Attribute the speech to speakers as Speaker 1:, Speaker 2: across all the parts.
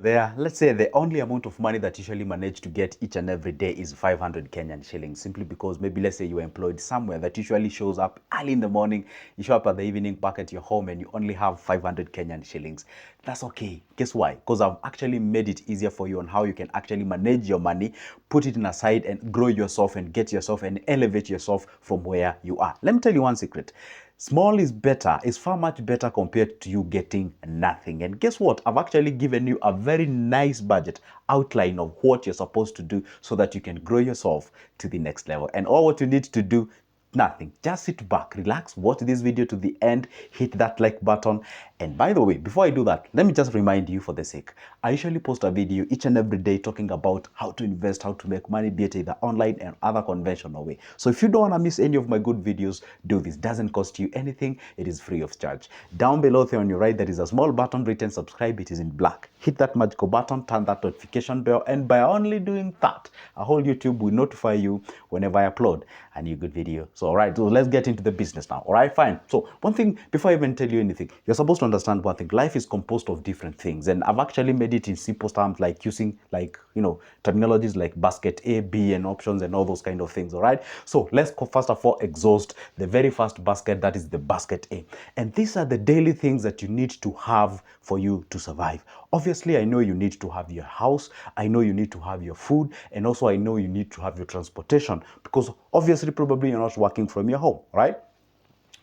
Speaker 1: There, let's say the only amount of money that you usually manage to get each and every day is 500 Kenyan shillings, simply because maybe let's say you are employed somewhere that usually shows up early in the morning, you show up at the evening back at your home and you only have 500 Kenyan shillings. That's okay. Guess why? Because I've actually made it easier for you on how you can actually manage your money, put it in aside and grow yourself and get yourself and elevate yourself from where you are. Let me tell you one secret. Small is better, is far much better compared to you getting nothing. And guess what? I've actually given you a very nice budget outline of what you're supposed to do so that you can grow yourself to the next level. And all what you need to do, nothing. Just sit back, relax, watch this video to the end, hit that like button. And by the way, before I do that, let me just remind you for the sake. I usually post a video each and every day talking about how to invest, how to make money, be it either online and other conventional way. So if you don't want to miss any of my good videos, do this. Doesn't cost you anything. It is free of charge. Down below there on your right, there is a small button written subscribe. It is in black. Hit that magical button, turn that notification bell, and by only doing that, a whole YouTube will notify you whenever I upload a new good video. So all right, so let's get into the business now. All right, fine. So one thing, before I even tell you anything, you're supposed to understand one thing. Life is composed of different things, and I've actually made it in simple terms, like using terminologies like basket A, B, and options and all those kind of things. All right. So let's first of all exhaust the very first basket, that is the basket A, and these are the daily things that you need to have for you to survive. Obviously, I know you need to have your house. I know you need to have your food, and also I know you need to have your transportation, because obviously probably you're not working from your home, right?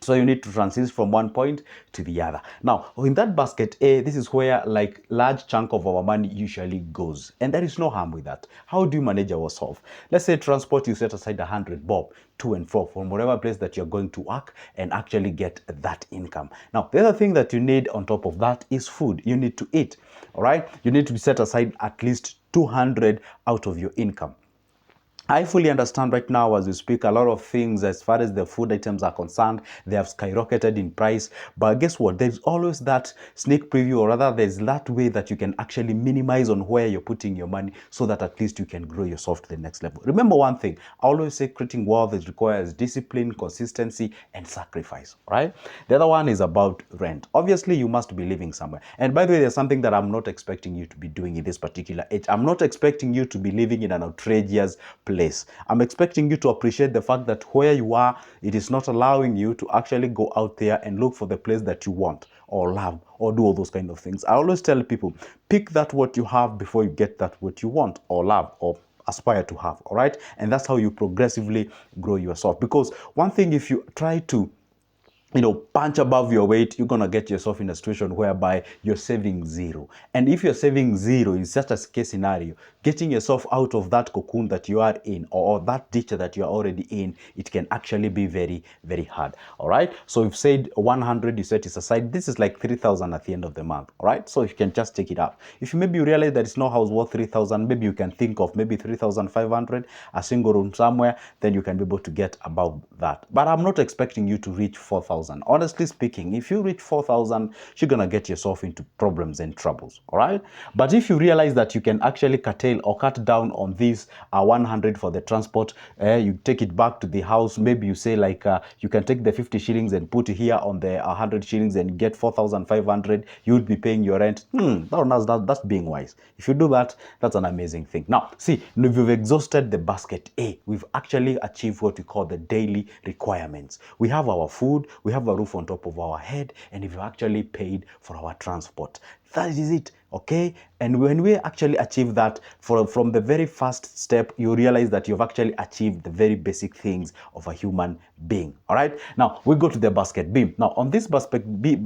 Speaker 1: So you need to transit from one point to the other. Now, in that basket A, this is where like large chunk of our money usually goes. And there is no harm with that. How do you manage ourselves? Let's say transport, you set aside 100 bob to and fro from whatever place that you're going to work and actually get that income. Now, the other thing that you need on top of that is food. You need to eat, all right? You need to set aside at least 200 out of your income. I fully understand right now as we speak, a lot of things as far as the food items are concerned, they have skyrocketed in price. But guess what? There's always that sneak preview, or rather there's that way that you can actually minimize on where you're putting your money so that at least you can grow yourself to the next level. Remember one thing, I always say creating wealth requires discipline, consistency, and sacrifice, right? The other one is about rent. Obviously, you must be living somewhere. And by the way, there's something that I'm not expecting you to be doing in this particular age. I'm not expecting you to be living in an outrageous place. I'm expecting you to appreciate the fact that where you are, it is not allowing you to actually go out there and look for the place that you want or love or do all those kind of things. I always tell people, pick that what you have before you get that what you want or love or aspire to have, all right? And that's how you progressively grow yourself. Because one thing, if you try to punch above your weight, you're going to get yourself in a situation whereby you're saving zero. And if you're saving zero in such a case scenario, getting yourself out of that cocoon that you are in, or that ditch that you're already in, it can actually be very, very hard. All right. So you've said 100, you set it aside. This is like 3,000 at the end of the month. All right. So you can just take it out. If you maybe you realize that it's no house worth 3,000, maybe you can think of maybe 3,500, a single room somewhere, then you can be able to get above that. But I'm not expecting you to reach 4,000. Honestly speaking, if you reach 4,000, you're going to get yourself into problems and troubles. All right. But if you realize that you can actually curtail or cut down on this 100 for the transport, you take it back to the house. Maybe you say like you can take the 50 shillings and put here on the 100 shillings and get 4,500. You would be paying your rent. That's being wise. If you do that, that's an amazing thing. Now, see, if we've exhausted the basket A, we've actually achieved what we call the daily requirements. We have our food, we have a roof on top of our head, and we've actually paid for our transport. That is it, okay? And when we actually achieve that, from the very first step, you realize that you've actually achieved the very basic things of a human being, all right? Now, we go to the basket B. Now, on this basket B,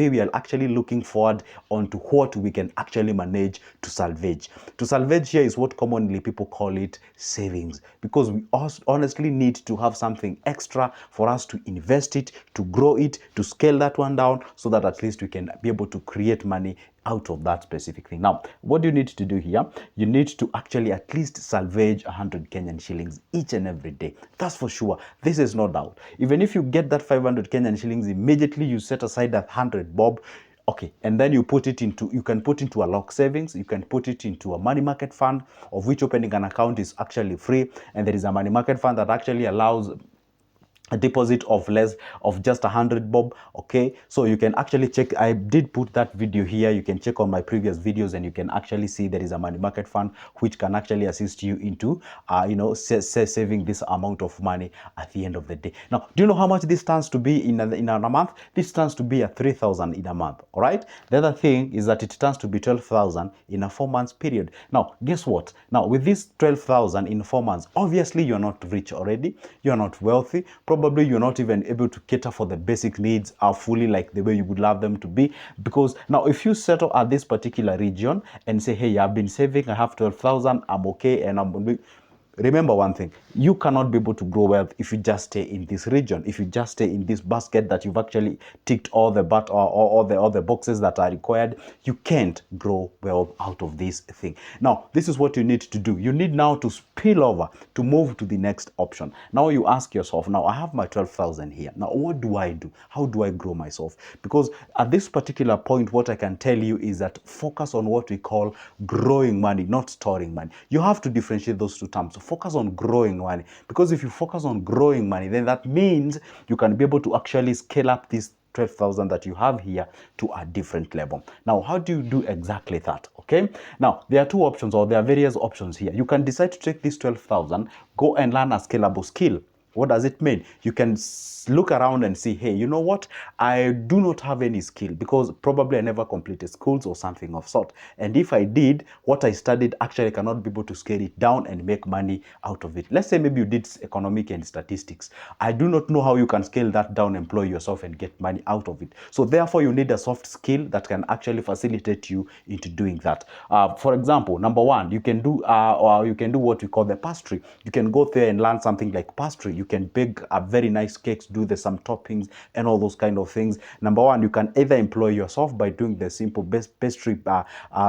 Speaker 1: we are actually looking forward onto what we can actually manage to salvage. To salvage here is what commonly people call it savings, because we honestly need to have something extra for us to invest it, to grow it, to scale that one down, so that at least we can be able to create money out of that specific thing. Now, what do you need to do here? You need to actually at least salvage 100 Kenyan shillings each and every day. That's for sure. This is no doubt. Even if you get that 500 Kenyan shillings, immediately you set aside that 100 bob. Okay, and then you can put into a lock savings, you can put it into a money market fund, of which opening an account is actually free. And there is a money market fund that actually allows a deposit of less of just 100 bob. Okay, so you can actually check. I did put that video here. You can check on my previous videos and you can actually see there is a money market fund which can actually assist you into saving this amount of money at the end of the day. Now, do you know how much this stands to be in a month? This stands to be a 3,000 in a month. All right, the other thing is that it stands to be 12,000 in a 4 months period. Now, guess what? Now, with this 12,000 in 4 months, obviously you're not rich already, you're not wealthy, probably you're not even able to cater for the basic needs fully like the way you would love them to be. Because now if you settle at this particular region and say, hey, I've been saving, I have 12,000, I'm okay, and remember one thing, you cannot be able to grow wealth if you just stay in this region, if you just stay in this basket that you've actually ticked all the all the boxes that are required. You can't grow wealth out of this thing. Now, this is what you need to do. You need now to spill over, to move to the next option. Now you ask yourself, now I have my 12,000 here. Now what do I do? How do I grow myself? Because at this particular point, what I can tell you is that focus on what we call growing money, not storing money. You have to differentiate those two terms. So focus on growing money, because if you focus on growing money, then that means you can be able to actually scale up this 12,000 that you have here to a different level. Now, how do you do exactly that? Okay, now there are two options, or there are various options here. You can decide to take this 12,000, go and learn a scalable skill. What does it mean? You can look around and see, hey, you know what? I do not have any skill because probably I never completed schools or something of sort. And if I did, what I studied actually cannot be able to scale it down and make money out of it. Let's say maybe you did economic and statistics. I do not know how you can scale that down, employ yourself and get money out of it. So therefore, you need a soft skill that can actually facilitate you into doing that. For example, number one, you can do what we call the pastry. You can go there and learn something like pastry. You can bake a very nice cakes, do some toppings and all those kind of things. Number one, you can either employ yourself by doing the simple pastry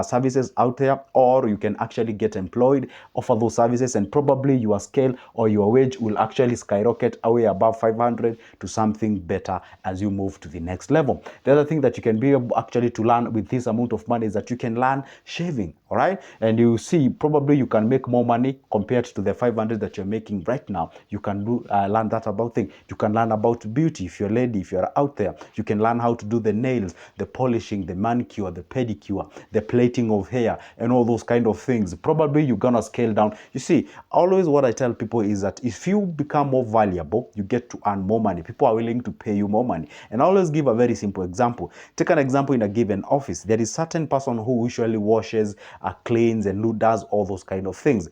Speaker 1: services out there, or you can actually get employed, offer those services, and probably your scale or your wage will actually skyrocket away above 500 to something better as you move to the next level. The other thing that you can be able actually to learn with this amount of money is that you can learn shaving. All right, and you see, probably you can make more money compared to the 500 that you're making right now. You can do learn that about thing. You can learn about beauty. If you're a lady, if you're out there, you can learn how to do the nails, the polishing, the manicure, the pedicure, the plating of hair, and all those kind of things. Probably you're gonna scale down. You see, always what I tell people is that if you become more valuable, you get to earn more money. People are willing to pay you more money. And I always give a very simple example. Take an example in a given office. There is certain person who usually washes, cleans, and who does all those kind of things.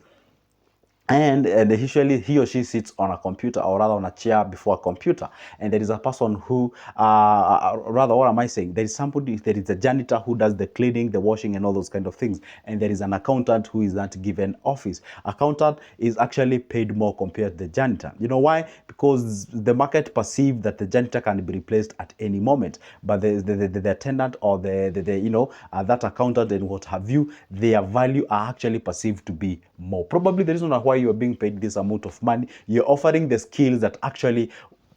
Speaker 1: And usually he or she sits on a computer, or rather on a chair before a computer. And there is a person who, rather, what am I saying? There is somebody, there is a janitor who does the cleaning, the washing, and all those kind of things. And there is an accountant who is that given office. Accountant is actually paid more compared to the janitor. You know why? Because the market perceives that the janitor can be replaced at any moment, but the attendant or that accountant and what have you, their value are actually perceived to be more. Probably the reason why you are being paid this amount of money, you're offering the skills that actually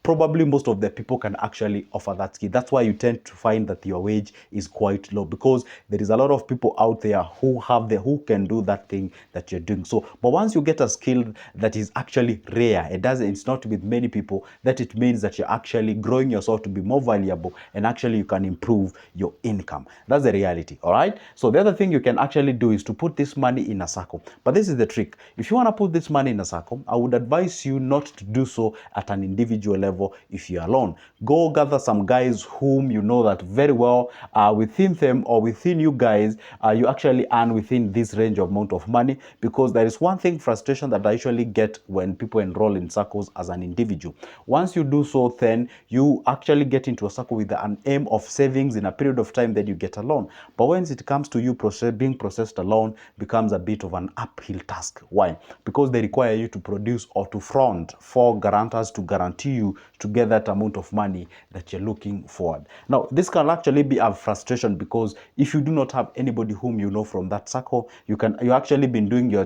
Speaker 1: probably most of the people can actually offer that skill. That's why you tend to find that your wage is quite low, because there is a lot of people out there who can do that thing that you're doing. So, but once you get a skill that is actually rare, it's not with many people, that it means that you're actually growing yourself to be more valuable, and actually you can improve your income. That's the reality. All right. So the other thing you can actually do is to put this money in a circle. But this is the trick. If you want to put this money in a circle, I would advise you not to do so at an individual level. If you're alone, go gather some guys whom you know that very well, within them or within you guys, you actually earn within this range of amount of money. Because there is one thing, frustration, that I usually get when people enroll in circles as an individual. Once you do so, then you actually get into a circle with an aim of savings in a period of time, that you get a loan. But when it comes to you being processed alone, becomes a bit of an uphill task. Why? Because they require you to produce or to front 4 guarantors to guarantee you to get that amount of money that you're looking for. Now, this can actually be a frustration, because if you do not have anybody whom you know from that circle, you actually been doing your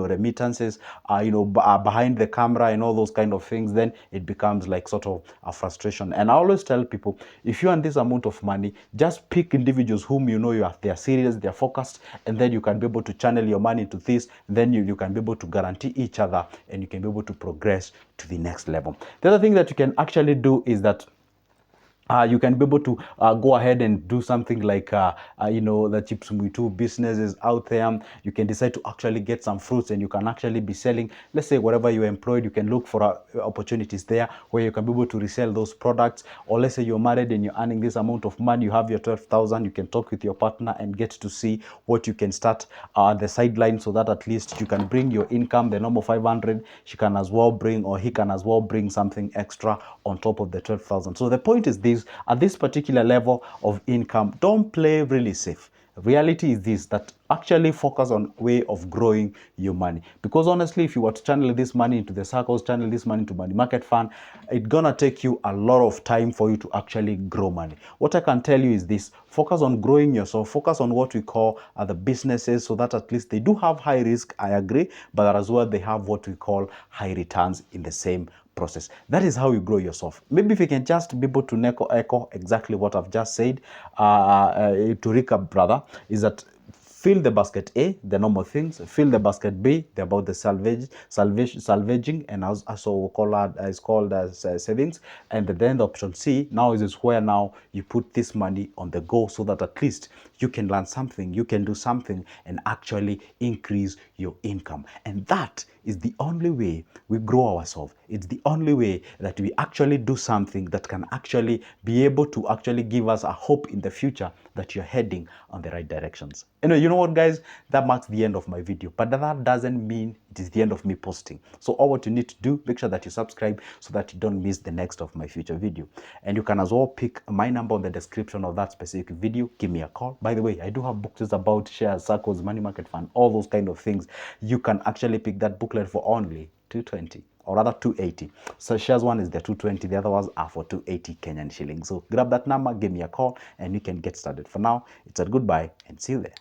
Speaker 1: remittances behind the camera and all those kind of things, then it becomes like sort of a frustration. And I always tell people, if you earn this amount of money, just pick individuals whom you know they're serious, they're focused, and then you can be able to channel your money to this. Then you can be able to guarantee each other, and you can be able to progress to the next level. The other thing that that you can actually do is that you can be able to go ahead and do something like, the Chips Muitu businesses out there. You can decide to actually get some fruits and you can actually be selling. Let's say wherever you're employed, you can look for opportunities there where you can be able to resell those products. Or let's say you're married and you're earning this amount of money, you have your 12,000, you can talk with your partner and get to see what you can start the sideline, so that at least you can bring your income, the normal 500, she can as well bring, or he can as well bring something extra on top of the 12,000. So the point is this: at this particular level of income, don't play really safe. Reality is this, that actually focus on way of growing your money. Because honestly, if you were to channel this money into the circles, channel this money into money market fund, it's gonna take you a lot of time for you to actually grow money. What I can tell you is this: focus on growing yourself, focus on what we call the businesses, so that at least they do have high risk, I agree, but as well they have what we call high returns in the same process. That is how you grow yourself. Maybe if you can just be able to echo exactly what I've just said, to recap, brother, is that fill the basket A, the normal things. Fill the basket B, the about the salvaging, and also we call that is called as savings. And then the option C now is where now you put this money on the go, so that at least you can learn something, you can do something, and actually increase your income. And that is the only way we grow ourselves. It's the only way that we actually do something that can actually be able to actually give us a hope in the future that you're heading on the right directions. Anyway, you know what, guys? That marks the end of my video, but that doesn't mean it is the end of me posting. So all what you need to do, make sure that you subscribe so that you don't miss the next of my future video. And you can as well pick my number on the description of that specific video. Give me a call. By the way, I do have books about shares, circles, money market fund, all those kind of things. You can actually pick that booklet for only 220, or rather 280. So shares one is the 220, the other ones are for 280 Kenyan shillings. So grab that number, give me a call, and you can get started. For now, it's a goodbye and see you there.